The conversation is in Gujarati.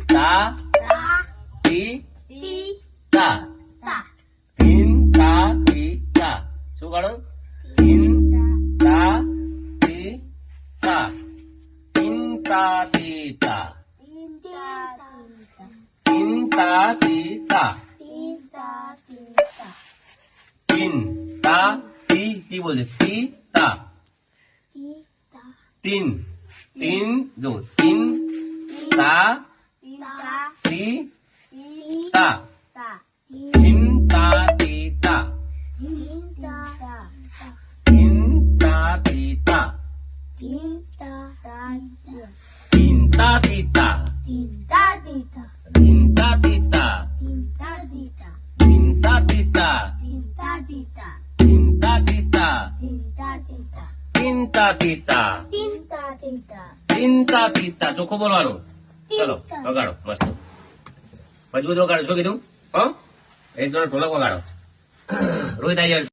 તા તા તી તી તા તા તીન તા તી તા શું ગાડું તીન તા તી તા તીન તા તી તા તીન તા તી તા તીન તા તી તી બોલજે તી તા તીન તીન જો તીન તા તી તા તીન તા તી તા તીન તા તી તા તીન તા તી તા તીન તા તી તા તીન તા તી તા તીન તા તી તા તીન તા તી તા તીન તા તી તા તીન તા તી તા ચોખ્ખું બોલવાનું ચલો વગાડો મસ્ત મજબૂત વગાડો શું કીધું એક જણો ઢોલક વગાડો રોહિત આવી